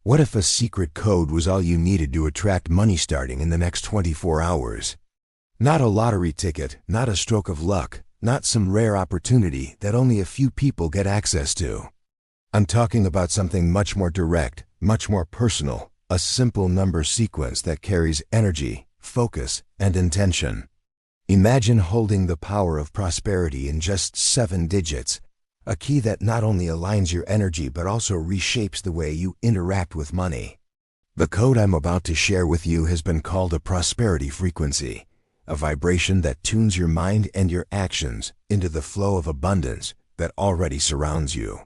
What if a secret code was all you needed to attract money starting in the next 24 hours? Not a lottery ticket, not a stroke of luck, not some rare opportunity that only a few people get access to. I'm talking about something much more direct, much more personal, a simple number sequence that carries energy, focus, and intention. Imagine holding the power of prosperity in just 7 digits, a key that not only aligns your energy but also reshapes the way you interact with money. The code I'm about to share with you has been called a prosperity frequency, a vibration that tunes your mind and your actions into the flow of abundance that already surrounds you.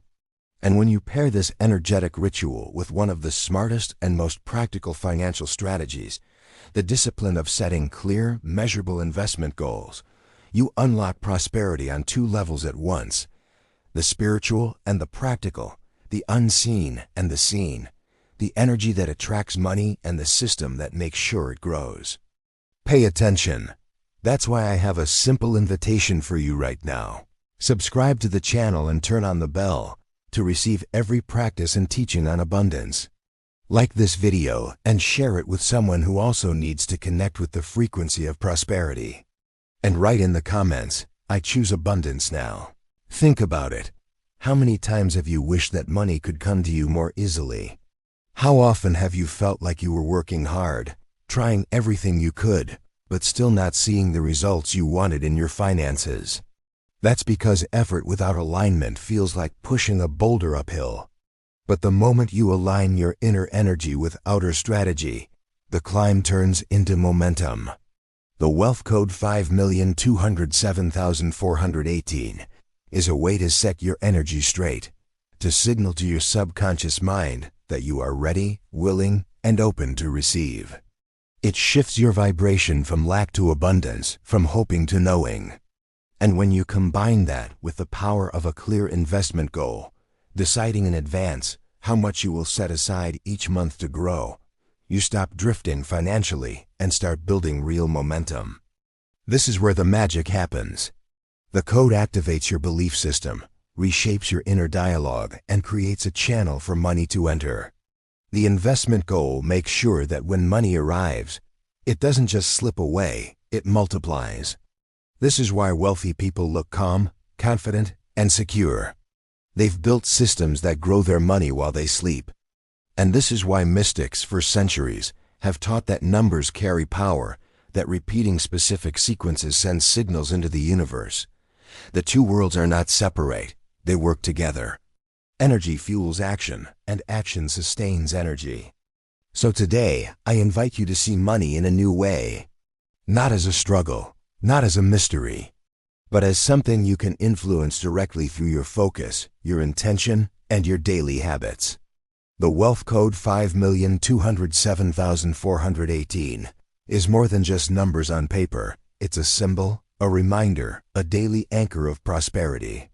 And when you pair this energetic ritual with one of the smartest and most practical financial strategies, the discipline of setting clear, measurable investment goals, you unlock prosperity on 2 levels at once: the spiritual and the practical, the unseen and the seen, the energy that attracts money and the system that makes sure it grows. Pay attention. That's why I have a simple invitation for you right now. Subscribe to the channel and turn on the bell to receive every practice and teaching on abundance. Like this video and share it with someone who also needs to connect with the frequency of prosperity. And write in the comments, "I choose abundance now." Think about it. How many times have you wished that money could come to you more easily? How often have you felt like you were working hard, trying everything you could, but still not seeing the results you wanted in your finances? That's because effort without alignment feels like pushing a boulder uphill. But the moment you align your inner energy with outer strategy, the climb turns into momentum. The wealth code 5,207,418 is a way to set your energy straight, to signal to your subconscious mind that you are ready, willing, and open to receive. It shifts your vibration from lack to abundance, from hoping to knowing. And when you combine that with the power of a clear investment goal, deciding in advance how much you will set aside each month to grow, you stop drifting financially and start building real momentum. This is where the magic happens. The code activates your belief system, reshapes your inner dialogue, and creates a channel for money to enter. The investment goal makes sure that when money arrives, it doesn't just slip away, it multiplies. This is why wealthy people look calm, confident, and secure. They've built systems that grow their money while they sleep. And this is why mystics for centuries have taught that numbers carry power, that repeating specific sequences sends signals into the universe. The 2 worlds are not separate, they work together. Energy fuels action, and action sustains energy. So today, I invite you to see money in a new way. Not as a struggle, not as a mystery, but as something you can influence directly through your focus, your intention, and your daily habits. The wealth code 5,207,418 is more than just numbers on paper. It's a symbol, a reminder, a daily anchor of prosperity.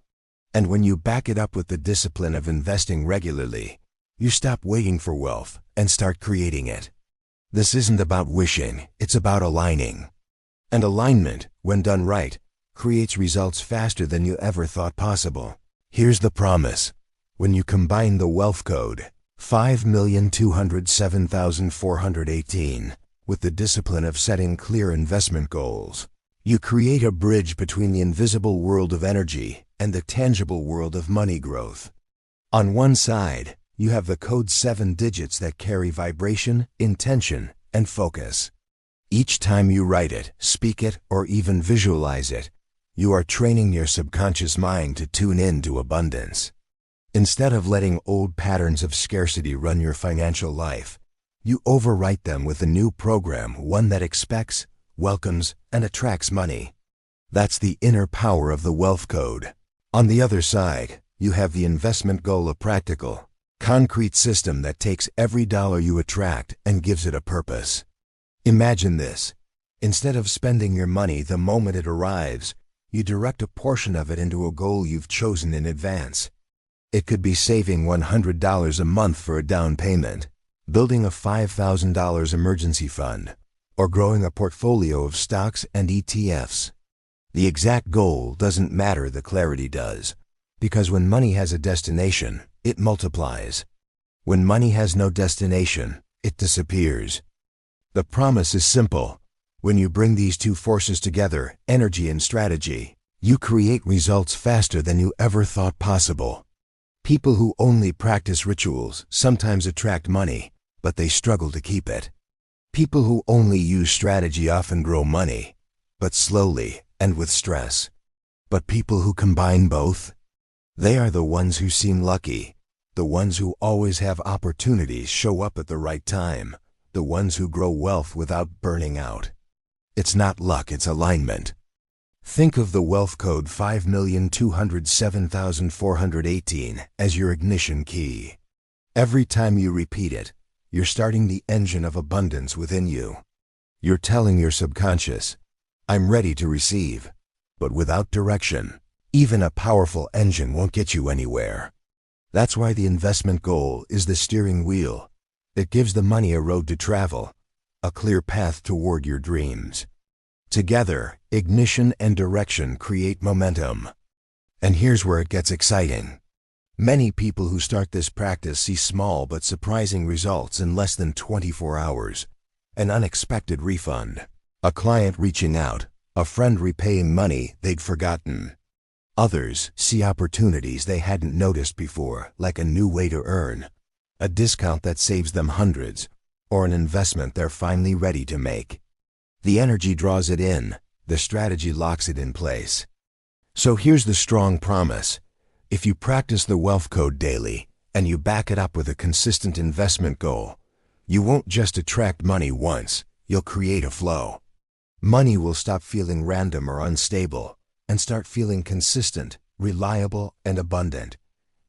And when you back it up with the discipline of investing regularly, you stop waiting for wealth and start creating it. This isn't about wishing, it's about aligning. And alignment, when done right, creates results faster than you ever thought possible. Here's the promise. When you combine the wealth code 5,207,418 with the discipline of setting clear investment goals, you create a bridge between the invisible world of energy and the tangible world of money growth. On one side, you have the code 7 digits that carry vibration, intention, and focus. Each time you write it, speak it, or even visualize it, you are training your subconscious mind to tune in to abundance. Instead of letting old patterns of scarcity run your financial life, you overwrite them with a new program, one that expects, welcomes, and attracts money. That's the inner power of the wealth code. On the other side, you have the investment goal, a practical, concrete system that takes every dollar you attract and gives it a purpose. Imagine this. Instead of spending your money the moment it arrives, you direct a portion of it into a goal you've chosen in advance. It could be saving $100 a month for a down payment, building a $5,000 emergency fund, or growing a portfolio of stocks and ETFs. The exact goal doesn't matter, the clarity does, because when money has a destination, it multiplies. When money has no destination, it disappears. The promise is simple. When you bring these two forces together, energy and strategy, you create results faster than you ever thought possible. People who only practice rituals sometimes attract money, but they struggle to keep it. People who only use strategy often grow money, but slowly and with stress. But people who combine both, they are the ones who seem lucky, the ones who always have opportunities show up at the right time, the ones who grow wealth without burning out. It's not luck, it's alignment. Think of the wealth code 5,207,418 as your ignition key. Every time you repeat it, you're starting the engine of abundance within you. You're telling your subconscious, I'm ready to receive. But without direction, even a powerful engine won't get you anywhere. That's why the investment goal is the steering wheel. It gives the money a road to travel, a clear path toward your dreams. Together, ignition and direction create momentum. And here's where it gets exciting. Many people who start this practice see small but surprising results in less than 24 hours. An unexpected refund, a client reaching out, a friend repaying money they'd forgotten. Others see opportunities they hadn't noticed before, like a new way to earn, a discount that saves them hundreds, or an investment they're finally ready to make. The energy draws it in, the strategy locks it in place. So here's the strong promise. If you practice the wealth code daily, and you back it up with a consistent investment goal, you won't just attract money once, you'll create a flow. Money will stop feeling random or unstable, and start feeling consistent, reliable, and abundant.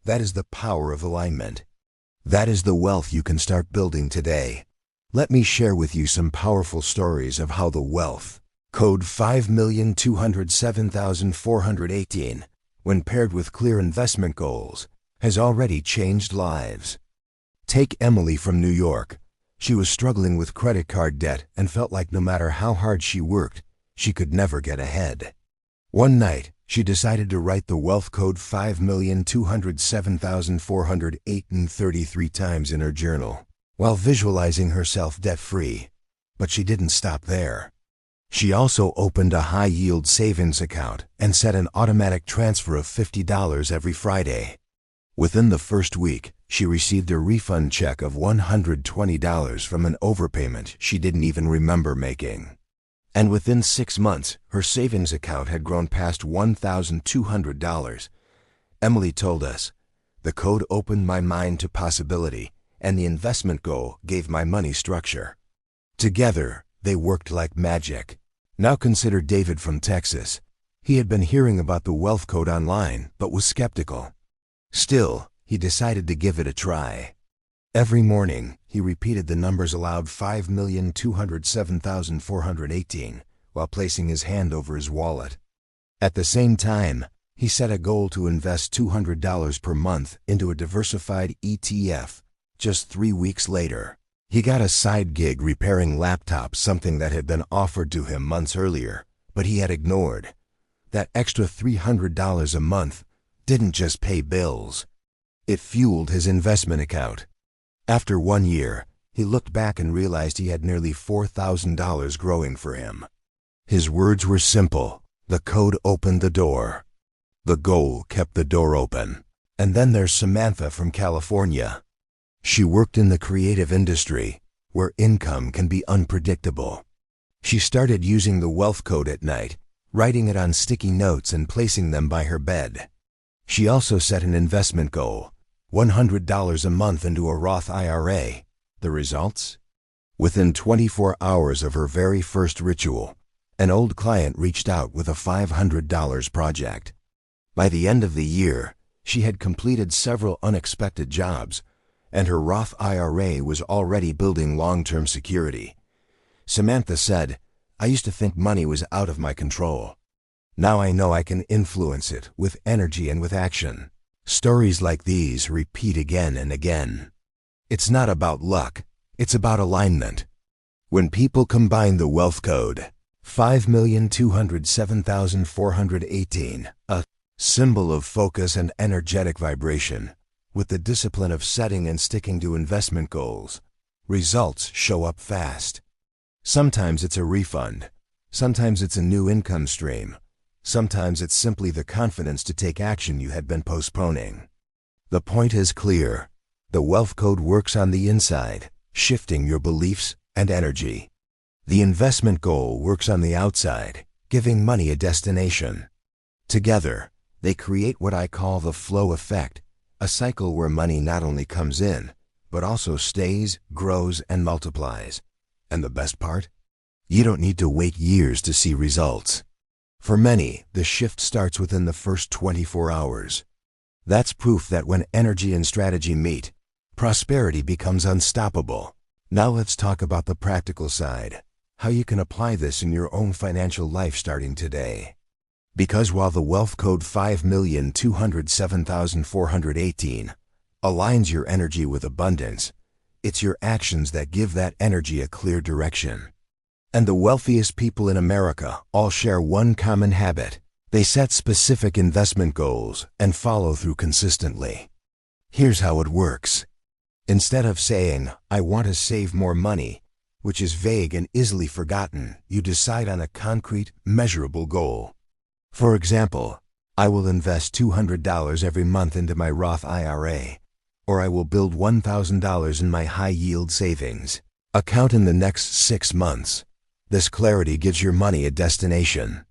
That is the power of alignment. That is the wealth you can start building today. Let me share with you some powerful stories of how the wealth code 5,207,418, when paired with clear investment goals, has already changed lives. Take Emily from New York. She was struggling with credit card debt and felt like no matter how hard she worked, she could never get ahead. One night, she decided to write the wealth code 5,207,408 times in her journal, while visualizing herself debt-free. But she didn't stop there. She also opened a high-yield savings account and set an automatic transfer of $50 every Friday. Within the first week, she received a refund check of $120 from an overpayment she didn't even remember making. And within 6 months, her savings account had grown past $1,200. Emily told us, "The code opened my mind to possibility, and the investment goal gave my money structure." Together, they worked like magic. Now consider David from Texas. He had been hearing about the wealth code online, but was skeptical. Still, he decided to give it a try. Every morning, he repeated the numbers aloud, 5,207,418, while placing his hand over his wallet. At the same time, he set a goal to invest $200 per month into a diversified ETF. Just 3 weeks later, he got a side gig repairing laptops, something that had been offered to him months earlier, but he had ignored. That extra $300 a month didn't just pay bills. It fueled his investment account. After 1 year, he looked back and realized he had nearly $4,000 growing for him. His words were simple. The code opened the door. The goal kept the door open. And then there's Samantha from California. She worked in the creative industry, where income can be unpredictable. She started using the wealth code at night, writing it on sticky notes and placing them by her bed. She also set an investment goal, $100 a month into a Roth IRA. The results? Within 24 hours of her very first ritual, an old client reached out with a $500 project. By the end of the year, she had completed several unexpected jobs, and her Roth IRA was already building long-term security. Samantha said, "I used to think money was out of my control. Now I know I can influence it with energy and with action." Stories like these repeat again and again. It's not about luck, it's about alignment. When people combine the wealth code, 5,207,418, a symbol of focus and energetic vibration, With the discipline of setting and sticking to investment goals, results show up fast. Sometimes it's a refund. Sometimes it's a new income stream. Sometimes it's simply the confidence to take action you had been postponing. The point is clear. The wealth code works on the inside, shifting your beliefs and energy. The investment goal works on the outside, giving money a destination. Together, they create what I call the flow effect, a cycle where money not only comes in, but also stays, grows, and multiplies. And the best part? You don't need to wait years to see results. For many, the shift starts within the first 24 hours. That's proof that when energy and strategy meet, prosperity becomes unstoppable. Now let's talk about the practical side, how you can apply this in your own financial life starting today. Because while the wealth code 5,207,418 aligns your energy with abundance, it's your actions that give that energy a clear direction. And the wealthiest people in America all share one common habit. They set specific investment goals and follow through consistently. Here's how it works. Instead of saying, "I want to save more money," which is vague and easily forgotten, you decide on a concrete, measurable goal. For example, I will invest $200 every month into my Roth IRA, or I will build $1,000 in my high-yield savings account in the next 6 months. This clarity gives your money a destination.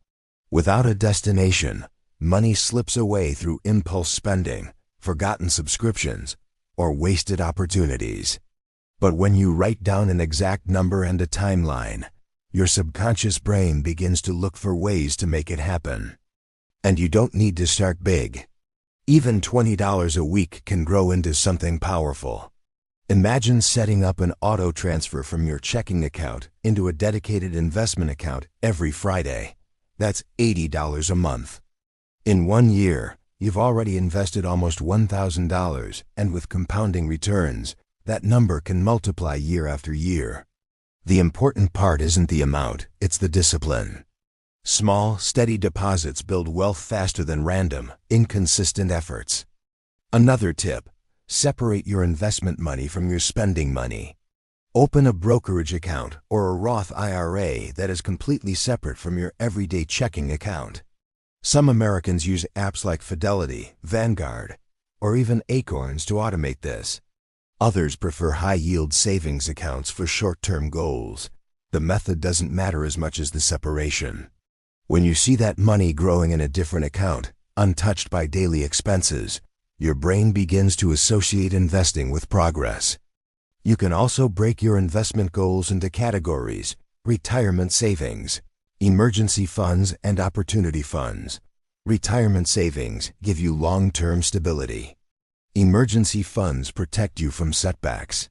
Without a destination, money slips away through impulse spending, forgotten subscriptions, or wasted opportunities. But when you write down an exact number and a timeline, your subconscious brain begins to look for ways to make it happen. And you don't need to start big. Even $20 a week can grow into something powerful. Imagine setting up an auto transfer from your checking account into a dedicated investment account every Friday. That's $80 a month. In 1 year, you've already invested almost $1,000, and with compounding returns, that number can multiply year after year. The important part isn't the amount, it's the discipline. Small, steady deposits build wealth faster than random, inconsistent efforts. Another tip: separate your investment money from your spending money. Open a brokerage account or a Roth IRA that is completely separate from your everyday checking account. Some Americans use apps like Fidelity, Vanguard, or even Acorns to automate this. Others prefer high-yield savings accounts for short-term goals. The method doesn't matter as much as the separation. When you see that money growing in a different account, untouched by daily expenses, your brain begins to associate investing with progress. You can also break your investment goals into categories: retirement savings, emergency funds, and opportunity funds. Retirement savings give you long-term stability. Emergency funds protect you from setbacks.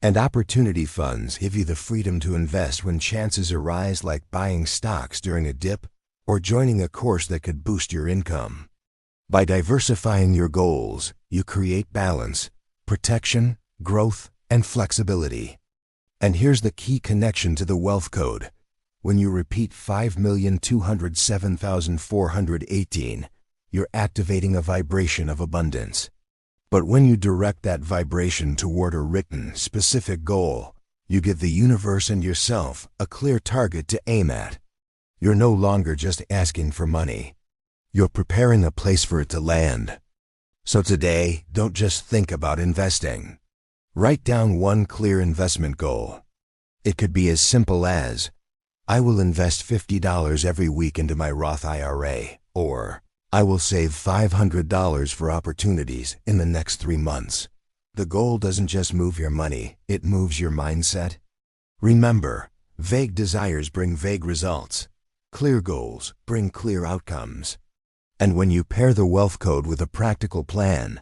And opportunity funds give you the freedom to invest when chances arise, like buying stocks during a dip or joining a course that could boost your income. By diversifying your goals, you create balance, protection, growth, and flexibility. And here's the key connection to the wealth code. When you repeat 5,207,418, you're activating a vibration of abundance. But when you direct that vibration toward a written, specific goal, you give the universe and yourself a clear target to aim at. You're no longer just asking for money. You're preparing a place for it to land. So today, don't just think about investing. Write down one clear investment goal. It could be as simple as, I will invest $50 every week into my Roth IRA, or I will save $500 for opportunities in the next 3 months. The goal doesn't just move your money, it moves your mindset. Remember, vague desires bring vague results. Clear goals bring clear outcomes. And when you pair the wealth code with a practical plan,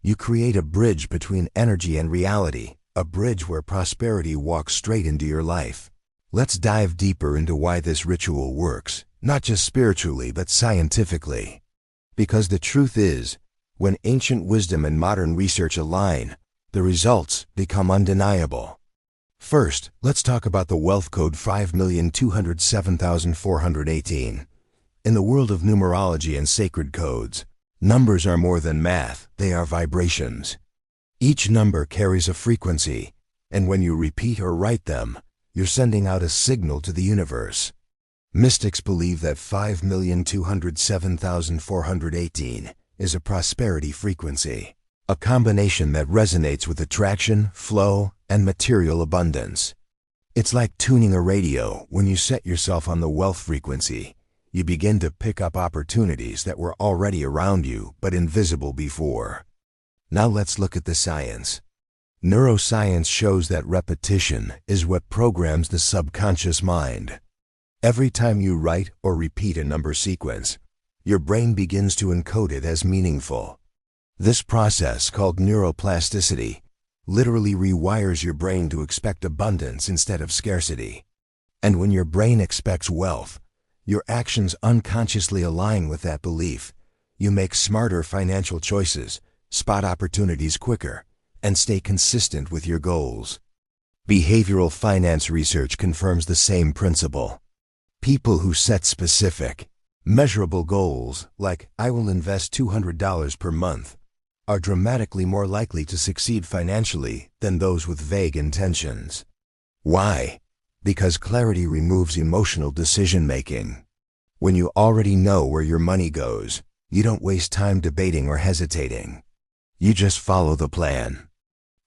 you create a bridge between energy and reality, a bridge where prosperity walks straight into your life. Let's dive deeper into why this ritual works, not just spiritually but scientifically. Because the truth is, when ancient wisdom and modern research align, the results become undeniable. First, let's talk about the wealth code 5,207,418. In the world of numerology and sacred codes, Numbers are more than math, they are vibrations. Each number carries a frequency, and when you repeat or write them, you're sending out a signal to the universe. Mystics believe that 5,207,418 is a prosperity frequency, a combination that resonates with attraction, flow, and material abundance. It's like tuning a radio. When you set yourself on the wealth frequency, you begin to pick up opportunities that were already around you but invisible before. Now let's look at the science. Neuroscience shows that repetition is what programs the subconscious mind. Every time you write or repeat a number sequence, your brain begins to encode it as meaningful. This process, called neuroplasticity, literally rewires your brain to expect abundance instead of scarcity. And when your brain expects wealth, your actions unconsciously align with that belief. You make smarter financial choices, spot opportunities quicker, and stay consistent with your goals. Behavioral finance research confirms the same principle. People who set specific, measurable goals, like "I will invest $200 per month," are dramatically more likely to succeed financially than those with vague intentions. Why? Because clarity removes emotional decision-making. When you already know where your money goes, you don't waste time debating or hesitating. You just follow the plan.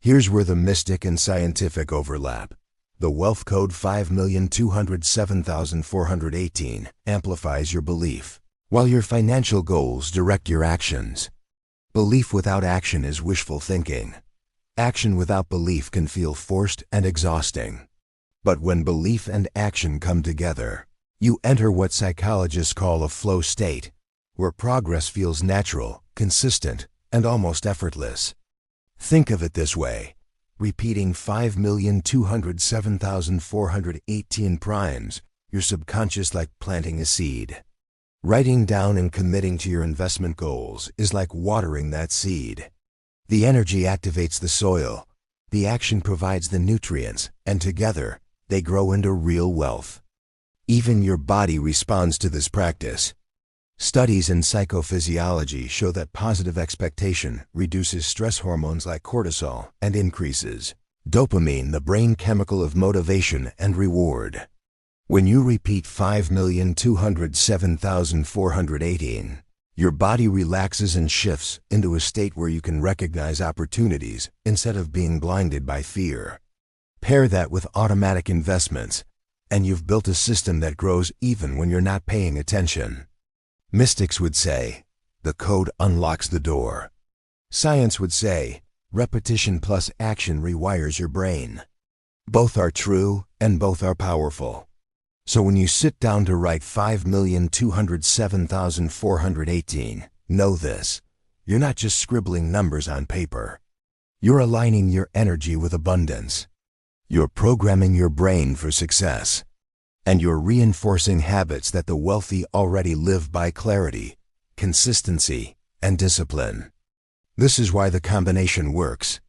Here's where the mystic and scientific overlap. The wealth code 5,207,418 amplifies your belief, while your financial goals direct your actions. Belief without action is wishful thinking. Action without belief can feel forced and exhausting. But when belief and action come together, you enter what psychologists call a flow state, where progress feels natural, consistent, and almost effortless. Think of it this way. Repeating 5,207,418 primes, your subconscious like planting a seed. Writing down and committing to your investment goals is like watering that seed. The energy activates the soil, the action provides the nutrients, and together, they grow into real wealth. Even your body responds to this practice. Studies in psychophysiology show that positive expectation reduces stress hormones like cortisol and increases dopamine, the brain chemical of motivation and reward. When you repeat 5,207,418, your body relaxes and shifts into a state where you can recognize opportunities instead of being blinded by fear. Pair that with automatic investments, and you've built a system that grows even when you're not paying attention. Mystics would say, the code unlocks the door. Science would say, repetition plus action rewires your brain. Both are true and both are powerful. So when you sit down to write 5,207,418, know this: you're not just scribbling numbers on paper. You're aligning your energy with abundance. You're programming your brain for success. And you're reinforcing habits that the wealthy already live by: clarity, consistency, and discipline. This is why the combination works.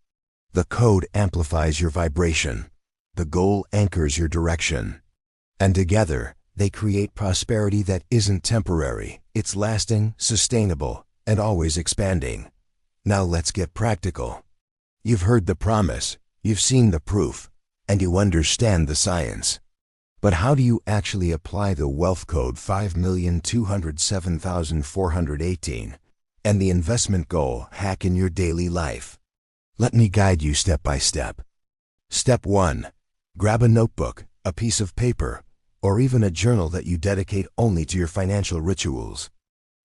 The code amplifies your vibration. The goal anchors your direction. And together, they create prosperity that isn't temporary. It's lasting, sustainable, and always expanding. Now let's get practical. You've heard the promise, you've seen the proof, and you understand the science. But how do you actually apply the wealth code 5,207,418 and the investment goal hack in your daily life? Let me guide you step by step. Step 1. Grab a notebook, a piece of paper, or even a journal that you dedicate only to your financial rituals.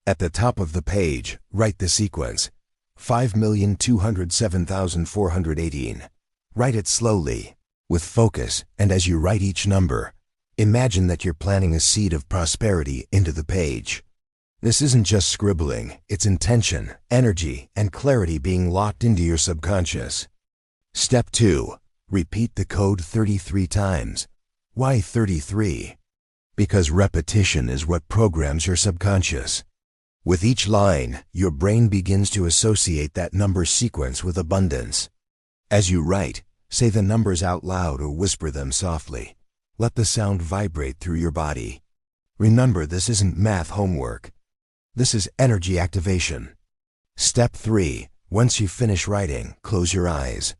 At the top of the page, write the sequence: 5,207,418. Write it slowly, with focus, and as you write each number, imagine that you're planting a seed of prosperity into the page. This isn't just scribbling, it's intention, energy, and clarity being locked into your subconscious. Step 2. Repeat the code 33 times. Why 33? Because repetition is what programs your subconscious. With each line, your brain begins to associate that number sequence with abundance. As you write, say the numbers out loud or whisper them softly. Let the sound vibrate through your body. Remember, this isn't math homework. This is energy activation. Step 3. Once you finish writing, close your eyes.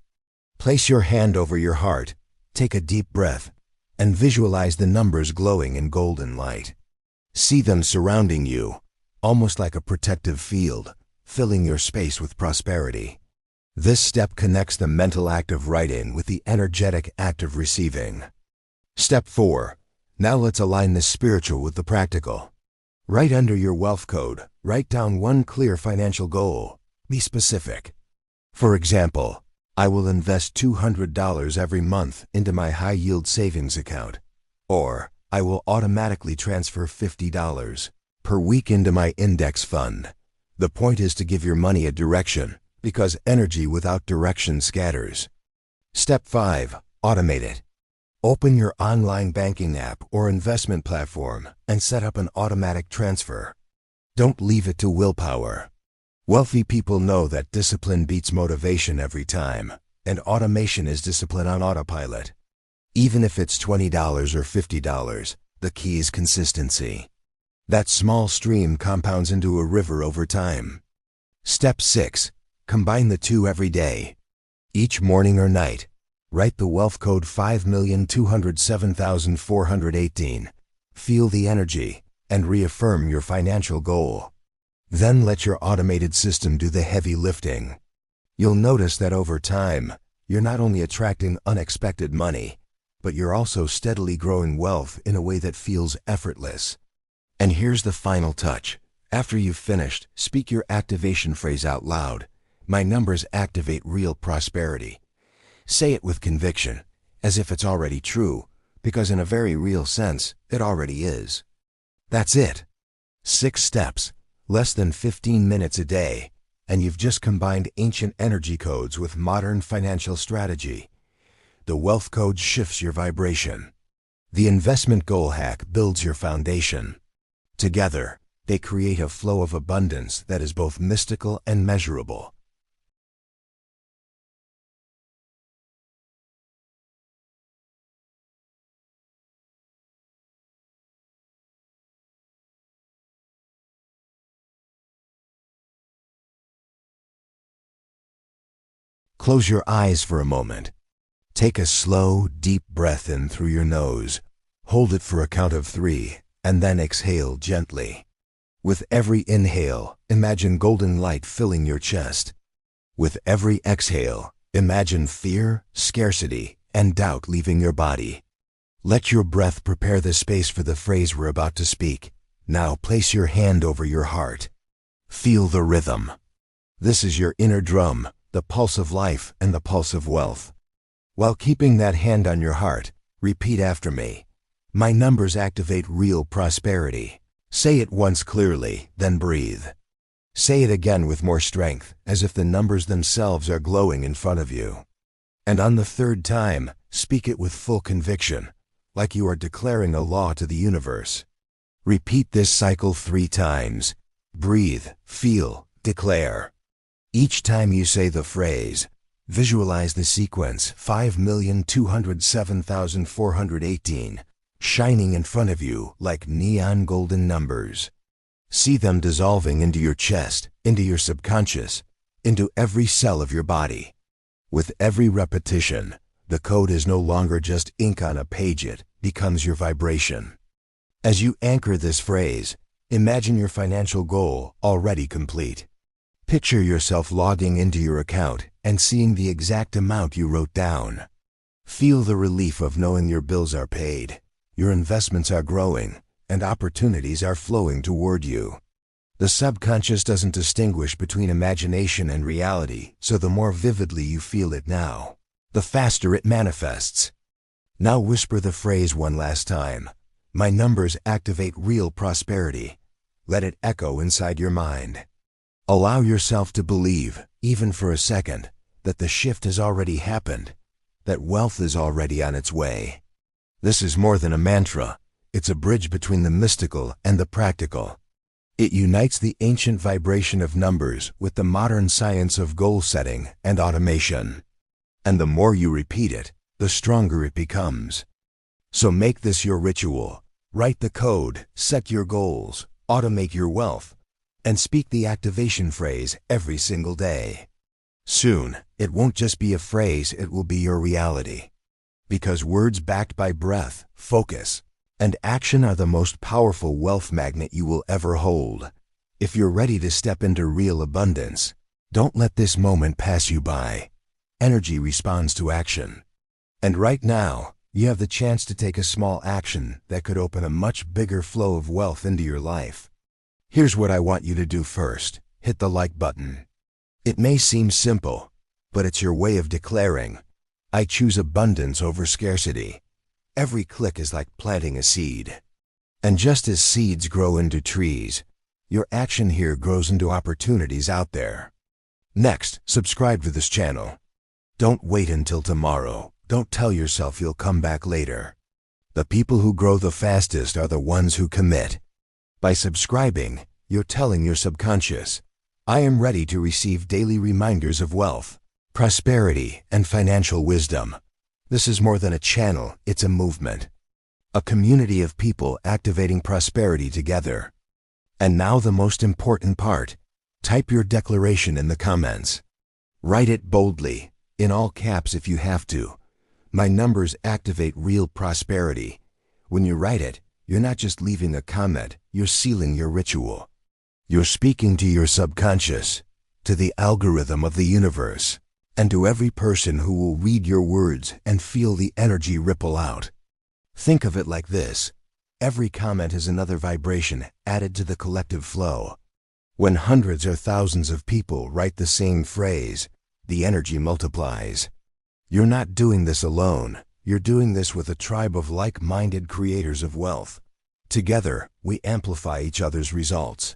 Place your hand over your heart, take a deep breath, and visualize the numbers glowing in golden light. See them surrounding you, almost like a protective field, filling your space with prosperity. This step connects the mental act of writing with the energetic act of receiving. Step 4. Now let's align the spiritual with the practical. Right under your wealth code, write down one clear financial goal. Be specific. For example, I will invest $200 every month into my high-yield savings account. Or, I will automatically transfer $50 per week into my index fund. The point is to give your money a direction, because energy without direction scatters. Step 5. Automate it. Open your online banking app or investment platform and set up an automatic transfer. Don't leave it to willpower. Wealthy people know that discipline beats motivation every time, and automation is discipline on autopilot. Even if it's $20 or $50, the key is consistency. That small stream compounds into a river over time. Step 6. Combine the two every day. Each morning or night, write the wealth code 5,207,418. Feel the energy and reaffirm your financial goal. Then let your automated system do the heavy lifting. You'll notice that over time, you're not only attracting unexpected money, but you're also steadily growing wealth in a way that feels effortless. And here's the final touch. After you've finished, speak your activation phrase out loud. My numbers activate real prosperity. Say it with conviction, as if it's already true, because in a very real sense, it already is. That's it. 6 steps, less than 15 minutes a day, and you've just combined ancient energy codes with modern financial strategy. The wealth code shifts your vibration. The investment goal hack builds your foundation. Together, they create a flow of abundance that is both mystical and measurable. Close your eyes for a moment. Take a slow, deep breath in through your nose. Hold it for a count of 3, and then exhale gently. With every inhale, imagine golden light filling your chest. With every exhale, imagine fear, scarcity, and doubt leaving your body. Let your breath prepare the space for the phrase we're about to speak. Now place your hand over your heart. Feel the rhythm. This is your inner drum, the pulse of life and the pulse of wealth. While keeping that hand on your heart, repeat after me. My numbers activate real prosperity. Say it once clearly, then breathe. Say it again with more strength, as if the numbers themselves are glowing in front of you. And on the 3rd time, speak it with full conviction, like you are declaring a law to the universe. Repeat this cycle 3 times. Breathe, feel, declare. Each time you say the phrase, visualize the sequence 5,207,418 shining in front of you like neon golden numbers. See them dissolving into your chest, into your subconscious, into every cell of your body. With every repetition, the code is no longer just ink on a page, it becomes your vibration. As you anchor this phrase, imagine your financial goal already complete. Picture yourself logging into your account and seeing the exact amount you wrote down. Feel the relief of knowing your bills are paid, your investments are growing, and opportunities are flowing toward you. The subconscious doesn't distinguish between imagination and reality, so the more vividly you feel it now, the faster it manifests. Now whisper the phrase one last time. My numbers activate real prosperity. Let it echo inside your mind. Allow yourself to believe, even for a second, that the shift has already happened, that wealth is already on its way. This is more than a mantra. It's a bridge between the mystical and the practical. It unites the ancient vibration of numbers with the modern science of goal setting and automation. And the more you repeat it, the stronger it becomes. So make this your ritual. Write the code, set your goals, automate your wealth, and speak the activation phrase every single day. Soon, it won't just be a phrase, it will be your reality. Because words backed by breath, focus, and action are the most powerful wealth magnet you will ever hold. If you're ready to step into real abundance, don't let this moment pass you by. Energy responds to action. And right now, you have the chance to take a small action that could open a much bigger flow of wealth into your life. Here's what I want you to do first. Hit the like button. It may seem simple, but it's your way of declaring, I choose abundance over scarcity. Every click is like planting a seed. And just as seeds grow into trees, your action here grows into opportunities out there. Next, subscribe to this channel. Don't wait until tomorrow. Don't tell yourself you'll come back later. The people who grow the fastest are the ones who commit. By subscribing, you're telling your subconscious, I am ready to receive daily reminders of wealth, prosperity, and financial wisdom. This is more than a channel, it's a movement. A community of people activating prosperity together. And now the most important part. Type your declaration in the comments. Write it boldly, in all caps if you have to. My numbers activate real prosperity. When you write it, you're not just leaving a comment, you're sealing your ritual. You're speaking to your subconscious, to the algorithm of the universe, and to every person who will read your words and feel the energy ripple out. Think of it like this. Every comment is another vibration added to the collective flow. When hundreds or thousands of people write the same phrase, the energy multiplies. You're not doing this alone. You're doing this with a tribe of like-minded creators of wealth. Together, we amplify each other's results.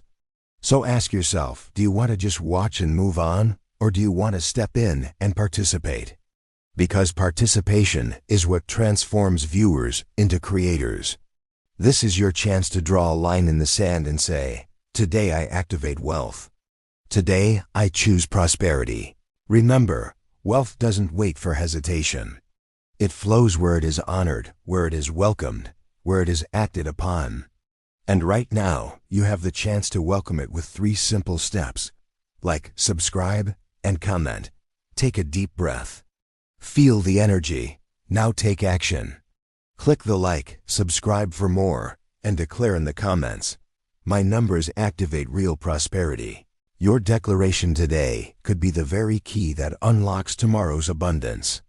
So ask yourself, do you want to just watch and move on, or do you want to step in and participate? Because participation is what transforms viewers into creators. This is your chance to draw a line in the sand and say, today I activate wealth. Today I choose prosperity. Remember, wealth doesn't wait for hesitation. It flows where it is honored, where it is welcomed, where it is acted upon. And right now, you have the chance to welcome it with 3 simple steps. Like, subscribe, and comment. Take a deep breath. Feel the energy. Now take action. Click the like, subscribe for more, and declare in the comments. My numbers activate real prosperity. Your declaration today could be the very key that unlocks tomorrow's abundance.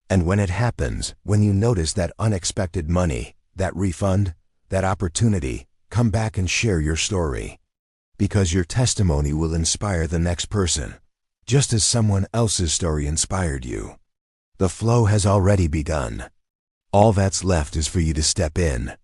And when it happens, when you notice that unexpected money, that refund, that opportunity, come back and share your story. Because your testimony will inspire the next person, just as someone else's story inspired you. The flow has already begun. All that's left is for you to step in,